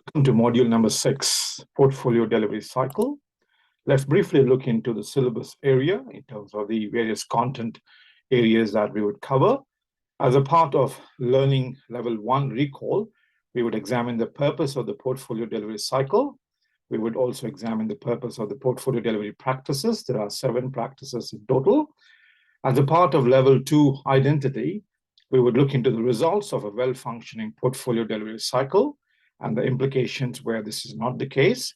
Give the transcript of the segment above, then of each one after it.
Welcome to module number 6, portfolio delivery cycle. Let's briefly look into the syllabus area in terms of the various content areas that we would cover. As a part of learning level 1 recall, we would examine the purpose of the portfolio delivery cycle. We would also examine the purpose of the portfolio delivery practices. There are 7 practices in total. As a part of level 2 identity, we would look into the results of a well-functioning portfolio delivery cycle and the implications where this is not the case.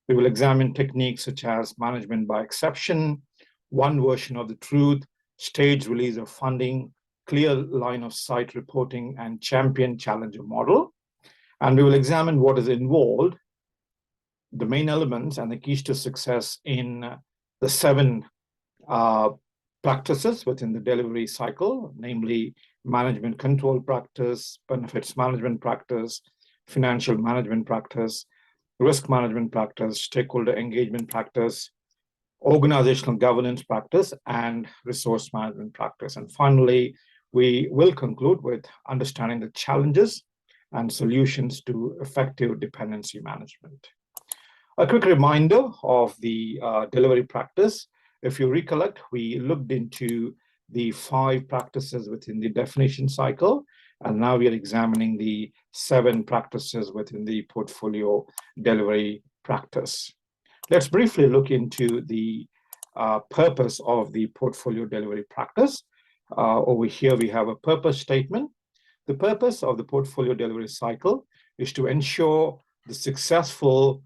We will examine techniques such as management by exception, one version of the truth, staged release of funding, clear line of sight reporting, and champion challenger model. And we will examine what is involved, the main elements and the keys to success in the 7 practices within the delivery cycle, namely management control practice, benefits management practice, financial management practice, risk management practice, stakeholder engagement practice, organizational governance practice, and resource management practice. And finally, we will conclude with understanding the challenges and solutions to effective dependency management. A quick reminder of the delivery practice. If you recollect, we looked into the 5 practices within the definition cycle, and now we are examining the 7 practices within the portfolio delivery practice. Let's briefly look into the purpose of the portfolio delivery practice. Over here, we have a purpose statement. The purpose of the portfolio delivery cycle is to ensure the successful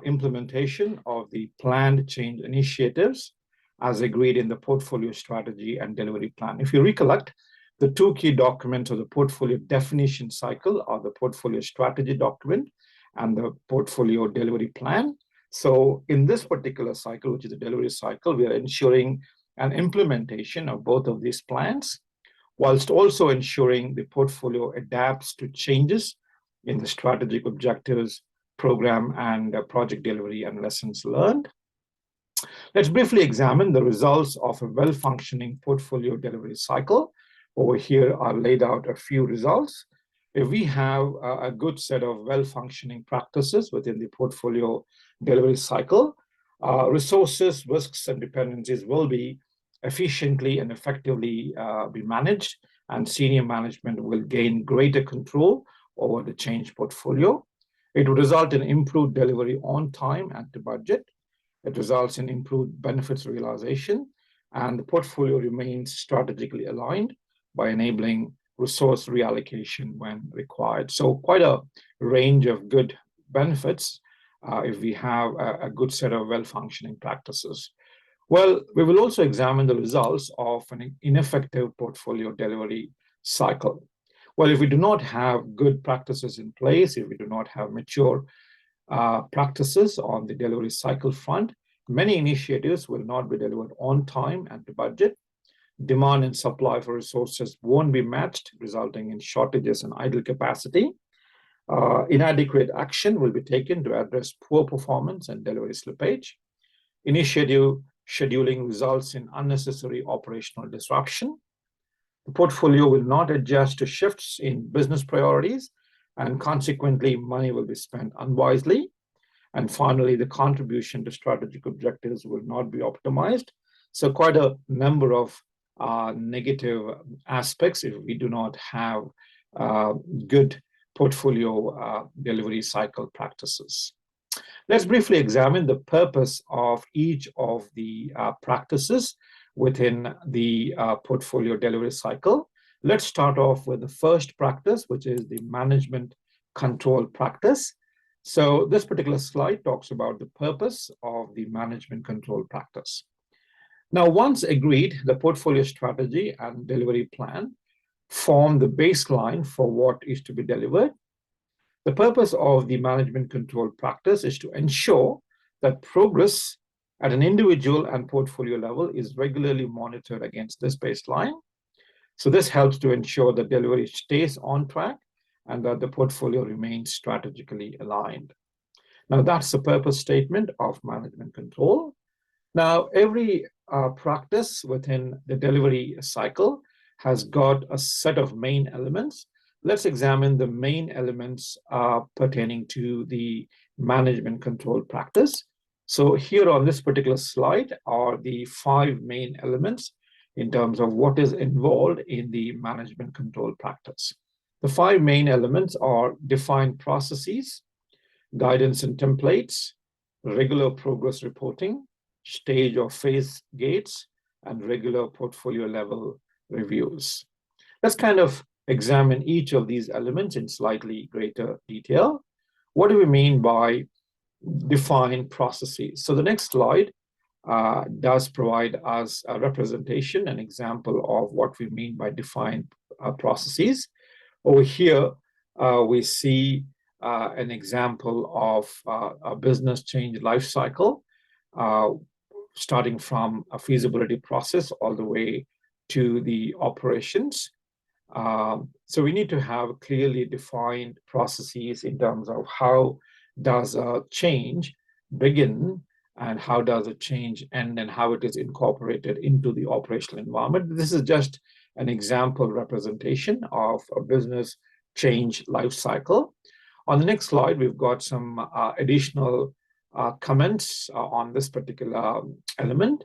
implementation of the planned change initiatives as agreed in the portfolio strategy and delivery plan. If you recollect, the 2 key documents of the portfolio definition cycle are the portfolio strategy document and the portfolio delivery plan. So in this particular cycle, which is the delivery cycle, we are ensuring an implementation of both of these plans, whilst also ensuring the portfolio adapts to changes in the strategic objectives, program and project delivery and lessons learned. Let's briefly examine the results of a well-functioning portfolio delivery cycle. Over here are laid out a few results. If we have a good set of well-functioning practices within the portfolio delivery cycle, resources, risks, and dependencies will be efficiently and effectively be managed, and senior management will gain greater control over the change portfolio. It will result in improved delivery on time and to budget. It results in improved benefits realization, and the portfolio remains strategically aligned by enabling resource reallocation when required. So quite a range of good benefits if we have a good set of well-functioning practices. Well, we will also examine the results of an ineffective portfolio delivery cycle. Well, if we do not have good practices in place, if we do not have mature practices on the delivery cycle front, many initiatives will not be delivered on time and to budget. Demand and supply for resources won't be matched, resulting in shortages and idle capacity. Inadequate action will be taken to address poor performance and delivery slippage. Initiative scheduling results in unnecessary operational disruption. The portfolio will not adjust to shifts in business priorities, and consequently, money will be spent unwisely. And finally, the contribution to strategic objectives will not be optimized. So quite a number of negative aspects if we do not have good portfolio delivery cycle practices. Let's briefly examine the purpose of each of the practices within the portfolio delivery cycle. Let's start off with the first practice, which is the management control practice. So this particular slide talks about the purpose of the management control practice. Now, once agreed, the portfolio strategy and delivery plan form the baseline for what is to be delivered. The purpose of the management control practice is to ensure that progress at an individual and portfolio level is regularly monitored against this baseline. So this helps to ensure that delivery stays on track and that the portfolio remains strategically aligned. Now, that's the purpose statement of management control. Now, every practice within the delivery cycle has got a set of main elements let's examine the main elements pertaining to the management control practice. So here on this particular slide are the 5 main elements in terms of what is involved in the management control practice. The 5 main elements are defined processes, guidance and templates, regular progress reporting, stage or phase gates, and regular portfolio level reviews. Let's kind of examine each of these elements in slightly greater detail. What do we mean by defined processes? So the next slide does provide us a representation, an example of what we mean by defined processes. Over here, we see an example of a business change life cycle, starting from a feasibility process all the way to the operations. So we need to have clearly defined processes in terms of how does a change begin and how does a change end and how it is incorporated into the operational environment. This is just an example representation of a business change life cycle. On the next slide, we've got some additional comments on this particular element.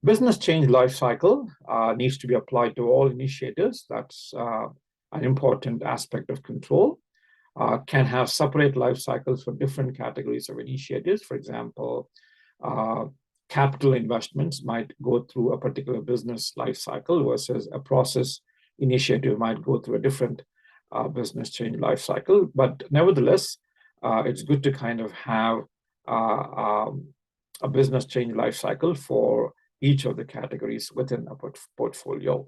Business change life cycle needs to be applied to all initiatives. That's an important aspect of control. Can have separate life cycles for different categories of initiatives. For example, capital investments might go through a particular business life cycle versus a process initiative might go through a different business change life cycle. But nevertheless, it's good to kind of have a business change life cycle for each of the categories within a portfolio.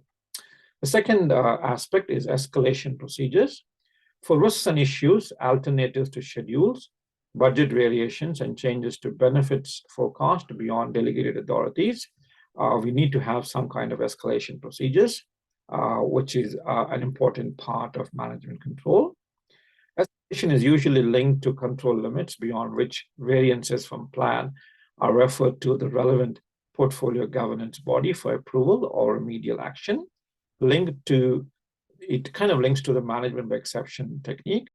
The second aspect is escalation procedures. For risks and issues, alternatives to schedules, budget variations, and changes to benefits forecast beyond delegated authorities, we need to have some kind of escalation procedures, which is an important part of management control. Escalation is usually linked to control limits beyond which variances from plan are referred to the relevant portfolio governance body for approval or remedial action. It kind of links to the management by exception technique.